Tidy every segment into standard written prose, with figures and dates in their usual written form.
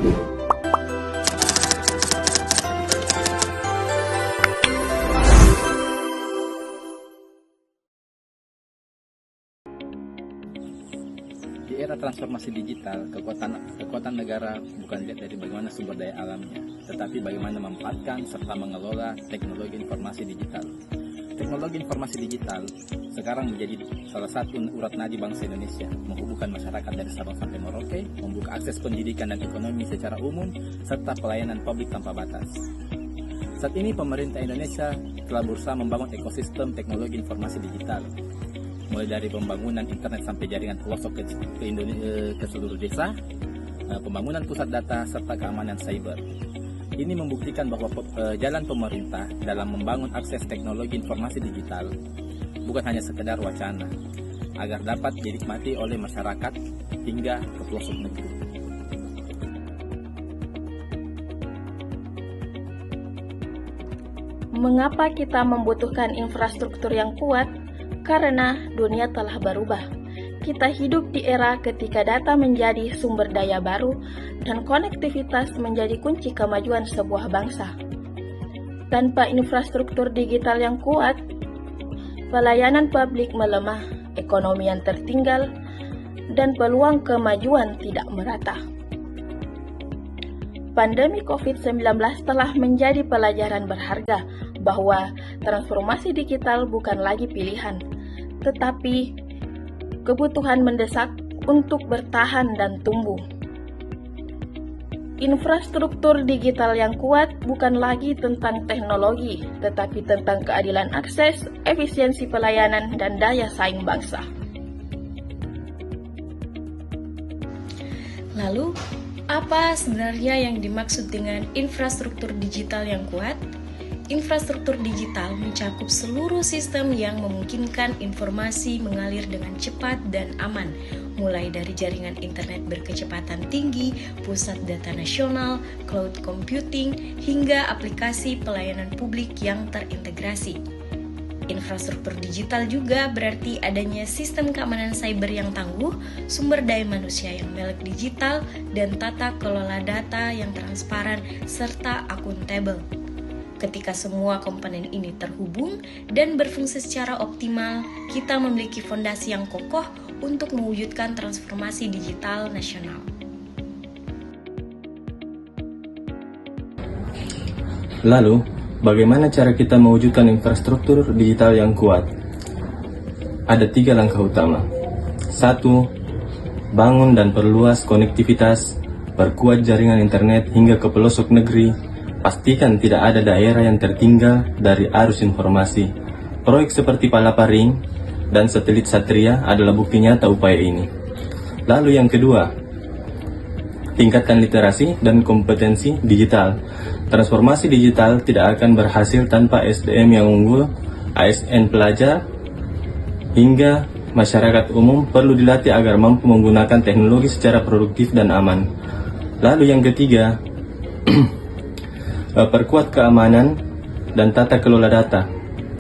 Di era transformasi digital, kekuatan negara bukan dilihat dari bagaimana sumber daya alamnya, tetapi bagaimana memanfaatkan serta mengelola teknologi informasi digital. Teknologi informasi digital sekarang menjadi salah satu urat nadi bangsa Indonesia, menghubungkan masyarakat dari Sabang sampai Merauke, membuka akses pendidikan dan ekonomi secara umum, serta pelayanan publik tanpa batas. Saat ini pemerintah Indonesia telah berusaha membangun ekosistem teknologi informasi digital, mulai dari pembangunan internet sampai jaringan pelosok ke seluruh desa, pembangunan pusat data, serta keamanan cyber. Ini membuktikan bahwa jalan pemerintah dalam membangun akses teknologi informasi digital bukan hanya sekedar wacana, agar dapat dinikmati oleh masyarakat hingga ke pelosok negeri. Mengapa kita membutuhkan infrastruktur yang kuat? Karena dunia telah berubah. Kita hidup di era ketika data menjadi sumber daya baru dan konektivitas menjadi kunci kemajuan sebuah bangsa. Tanpa infrastruktur digital yang kuat, pelayanan publik melemah, ekonomi yang tertinggal, dan peluang kemajuan tidak merata. Pandemi COVID-19 telah menjadi pelajaran berharga bahwa transformasi digital bukan lagi pilihan, tetapi kebutuhan mendesak untuk bertahan dan tumbuh. Infrastruktur digital yang kuat bukan lagi tentang teknologi, tetapi tentang keadilan akses, efisiensi pelayanan, dan daya saing bangsa. Lalu, apa sebenarnya yang dimaksud dengan infrastruktur digital yang kuat? Infrastruktur digital mencakup seluruh sistem yang memungkinkan informasi mengalir dengan cepat dan aman, mulai dari jaringan internet berkecepatan tinggi, pusat data nasional, cloud computing, hingga aplikasi pelayanan publik yang terintegrasi. Infrastruktur digital juga berarti adanya sistem keamanan cyber yang tangguh, sumber daya manusia yang melek digital, dan tata kelola data yang transparan serta akuntabel. Ketika semua komponen ini terhubung dan berfungsi secara optimal, kita memiliki fondasi yang kokoh untuk mewujudkan transformasi digital nasional. Lalu, bagaimana cara kita mewujudkan infrastruktur digital yang kuat? Ada 3 langkah utama. 1. Bangun dan perluas konektivitas, perkuat jaringan internet hingga ke pelosok negeri. Pastikan tidak ada daerah yang tertinggal dari arus informasi. Proyek seperti Palapa Ring dan satelit Satria adalah bukti nyata upaya ini. Lalu yang kedua, tingkatkan literasi dan kompetensi digital. Transformasi digital tidak akan berhasil tanpa SDM yang unggul, ASN pelajar, hingga masyarakat umum perlu dilatih agar mampu menggunakan teknologi secara produktif dan aman. Lalu yang ketiga, perkuat keamanan dan tata kelola data.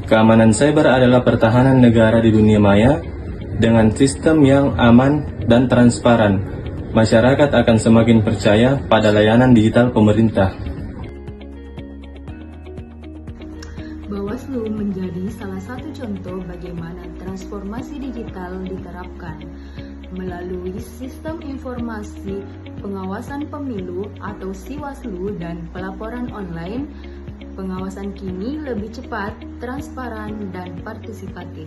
Keamanan cyber adalah pertahanan negara di dunia maya. Dengan sistem yang aman dan transparan, masyarakat akan semakin percaya pada layanan digital pemerintah. Bawaslu menjadi salah satu contoh bagaimana transformasi digital diterapkan. Melalui sistem informasi pengawasan pemilu atau Siwaslu dan pelaporan online, pengawasan kini lebih cepat, transparan, dan partisipatif.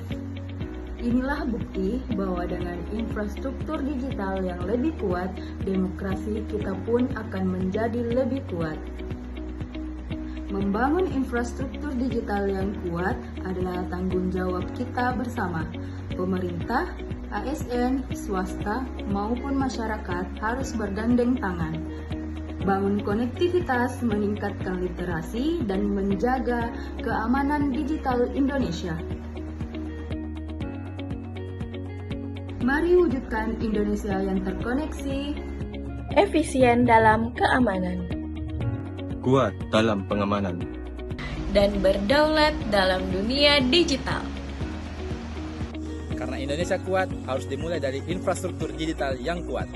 Inilah bukti bahwa dengan infrastruktur digital yang lebih kuat, demokrasi kita pun akan menjadi lebih kuat. Membangun infrastruktur digital yang kuat adalah tanggung jawab kita bersama. Pemerintah, ASN, swasta, maupun masyarakat harus bergandeng tangan. Bangun konektivitas, meningkatkan literasi, dan menjaga keamanan digital Indonesia. Mari wujudkan Indonesia yang terkoneksi, Efisien dalam keamanan, Kuat dalam pengamanan, dan berdaulat dalam dunia digital. Karena Indonesia kuat, harus dimulai dari infrastruktur digital yang kuat.